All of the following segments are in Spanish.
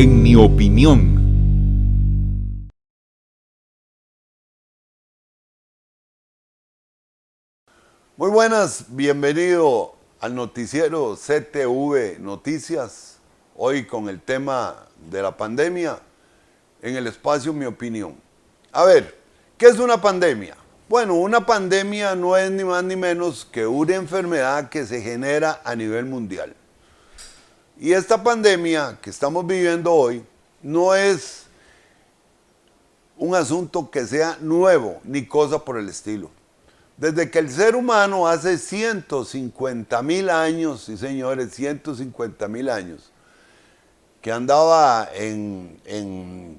en mi opinión. Muy buenas, bienvenido al noticiero CTV Noticias, hoy con el tema de la pandemia en el espacio Mi Opinión. A ver, ¿qué es una pandemia? Bueno, una pandemia no es ni más ni menos que una enfermedad que se genera a nivel mundial. Y esta pandemia que estamos viviendo hoy no es un asunto que sea nuevo ni cosa por el estilo. Desde que el ser humano hace 150.000 años, sí señores, 150.000 años, que andaba que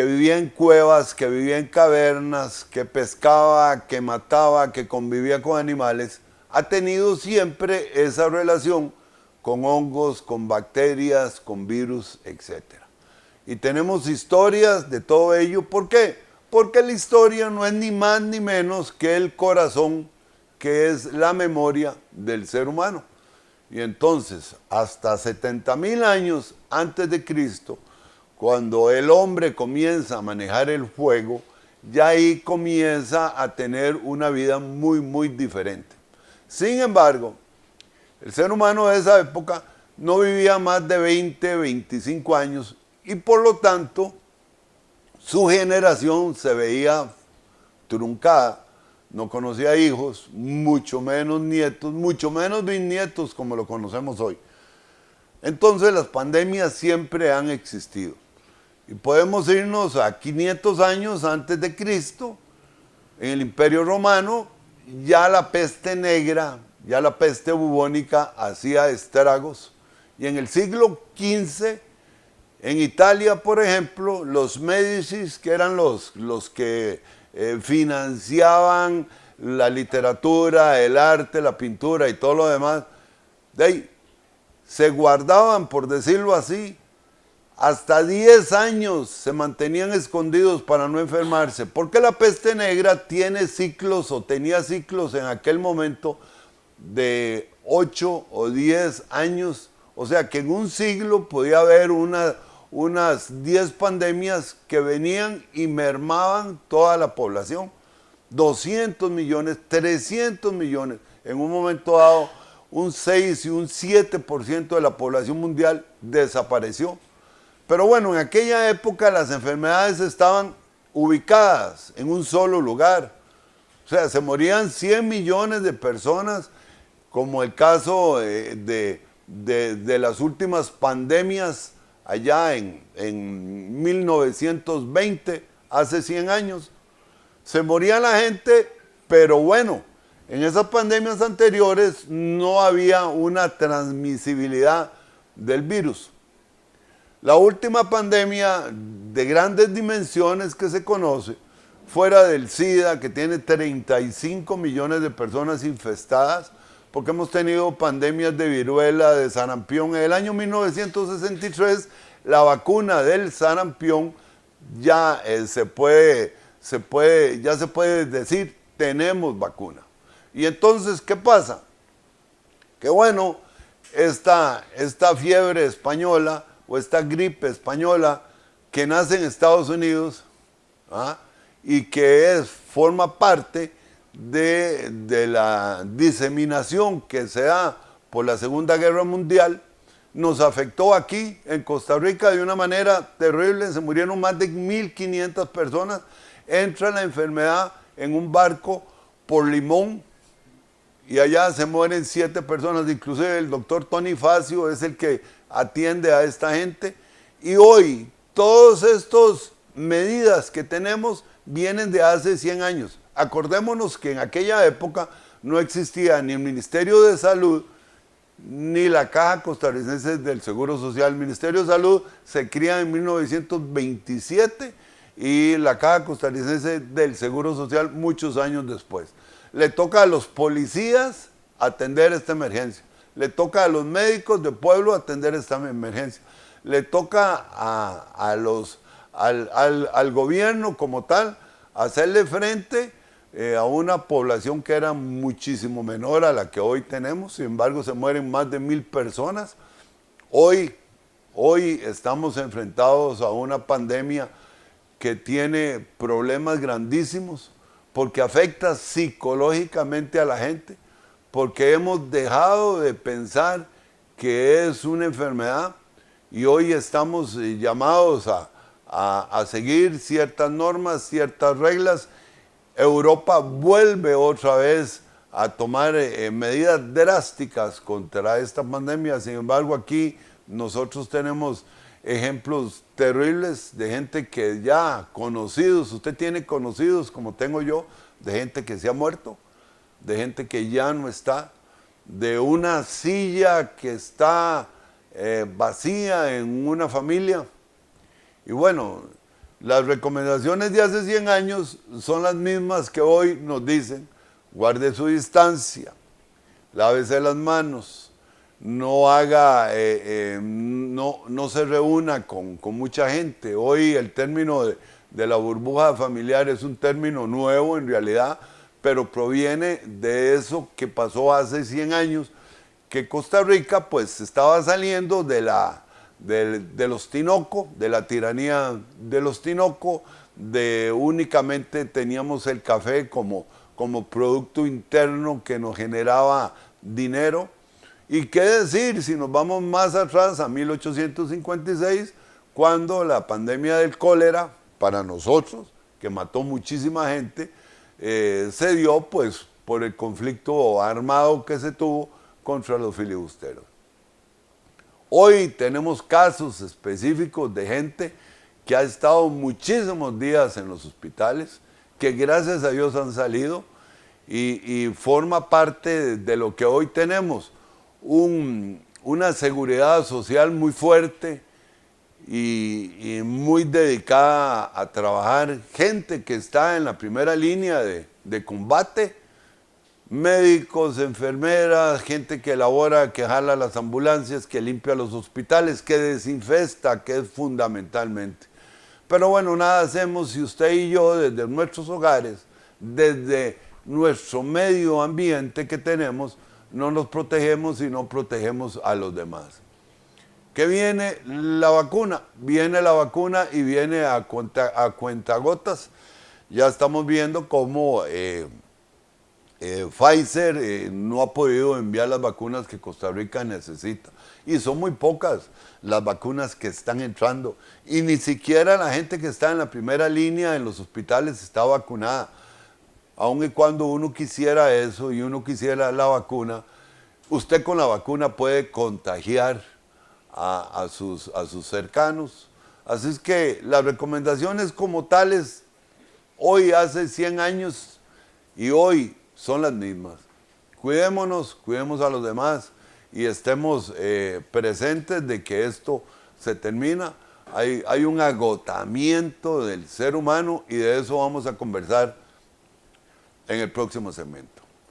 vivía en cuevas, que vivía en cavernas, que pescaba, que mataba, que convivía con animales, ha tenido siempre esa relación con hongos, con bacterias, con virus, etc. Y tenemos historias de todo ello. ¿Por qué? Porque la historia no es ni más ni menos que el corazón, que es la memoria del ser humano. Y entonces, hasta 70.000 años antes de Cristo, cuando el hombre comienza a manejar el fuego, ya ahí comienza a tener una vida muy, muy diferente. Sin embargo, el ser humano de esa época no vivía más de 20, 25 años y por lo tanto su generación se veía truncada, no conocía hijos, mucho menos nietos, mucho menos bisnietos como lo conocemos hoy. Entonces las pandemias siempre han existido. Y podemos irnos a 500 años antes de Cristo, en el Imperio Romano, ya la peste negra, ya la peste bubónica hacía estragos. Y en el siglo XV, en Italia, por ejemplo, los Médicis, que eran los que financiaban la literatura, el arte, la pintura y todo lo demás, de ahí, se guardaban, por decirlo así, hasta 10 años se mantenían escondidos para no enfermarse, porque la peste negra tiene ciclos o tenía ciclos en aquel momento de 8 o 10 años, o sea que en un siglo podía haber unas 10 pandemias que venían y mermaban toda la población. 200 millones, 300 millones, en un momento dado un 6 y un 7% de la población mundial desapareció. Pero bueno, en aquella época las enfermedades estaban ubicadas en un solo lugar. O sea, se morían 100 millones de personas, como el caso de las últimas pandemias allá en 1920, hace 100 años. Se moría la gente, pero bueno, en esas pandemias anteriores no había una transmisibilidad del virus. La última pandemia de grandes dimensiones que se conoce, fuera del SIDA, que tiene 35 millones de personas infestadas, porque hemos tenido pandemias de viruela, de sarampión. En el año 1963, la vacuna del sarampión ya se puede decir, tenemos vacuna. Y entonces, ¿qué pasa? Que bueno, esta fiebre española o esta gripe española que nace en Estados Unidos, ¿ah?, y que forma parte de la diseminación que se da por la Segunda Guerra Mundial, nos afectó aquí en Costa Rica de una manera terrible. Se murieron más de 1.500 personas. Entra la enfermedad en un barco por Limón y allá se mueren 7 personas, inclusive el doctor Tony Facio es el que atiende a esta gente. Y hoy, todas estas medidas que tenemos vienen de hace 100 años. Acordémonos que en aquella época no existía ni el Ministerio de Salud, ni la Caja Costarricense del Seguro Social. El Ministerio de Salud se crea en 1927 y la Caja Costarricense del Seguro Social muchos años después. Le toca a los policías atender esta emergencia. Le toca a los médicos de pueblo atender esta emergencia. Le toca al gobierno como tal hacerle frente a una población que era muchísimo menor a la que hoy tenemos. Sin embargo, se mueren más de 1.000 personas. Hoy Hoy estamos enfrentados a una pandemia que tiene problemas grandísimos porque afecta psicológicamente a la gente, porque hemos dejado de pensar que es una enfermedad y hoy estamos llamados a seguir ciertas normas, ciertas reglas. Europa vuelve otra vez a tomar medidas drásticas contra esta pandemia. Sin embargo, aquí nosotros tenemos ejemplos terribles de gente que ya conocidos, usted tiene conocidos como tengo yo, de gente que se ha muerto, de gente que ya no está, de una silla que está vacía en una familia. Y bueno, las recomendaciones de hace 100 años son las mismas que hoy nos dicen: guarde su distancia, lávese las manos, no haga, no se reúna con mucha gente. Hoy el término de la burbuja familiar es un término nuevo en realidad, pero proviene de eso que pasó hace 100 años, que Costa Rica pues estaba saliendo de los Tinoco, de la tiranía de los Tinoco, de únicamente teníamos el café como producto interno que nos generaba dinero. Y qué decir, si nos vamos más atrás, a 1856, cuando la pandemia del cólera, para nosotros, que mató muchísima gente, se dio pues por el conflicto armado que se tuvo contra los filibusteros. Hoy tenemos casos específicos de gente que ha estado muchísimos días en los hospitales, que gracias a Dios han salido y forma parte de lo que hoy tenemos, una seguridad social muy fuerte y muy dedicada a trabajar, gente que está en la primera línea de combate, médicos, enfermeras, gente que elabora, que jala las ambulancias, que limpia los hospitales, que desinfesta, que es fundamentalmente. Pero bueno, nada hacemos si usted y yo desde nuestros hogares, desde nuestro medio ambiente que tenemos, no nos protegemos y no protegemos a los demás. ¿Qué viene? La vacuna. Viene la vacuna y viene a cuentagotas. Ya estamos viendo cómo Pfizer no ha podido enviar las vacunas que Costa Rica necesita. Y son muy pocas las vacunas que están entrando. Y ni siquiera la gente que está en la primera línea en los hospitales está vacunada. Aun y cuando uno quisiera eso y uno quisiera la vacuna, usted con la vacuna puede contagiar a sus cercanos. Así es que las recomendaciones como tales, hoy hace 100 años y hoy son las mismas. Cuidémonos, cuidemos a los demás y estemos presentes de que esto se termina. Hay un agotamiento del ser humano y de eso vamos a conversar en el próximo segmento.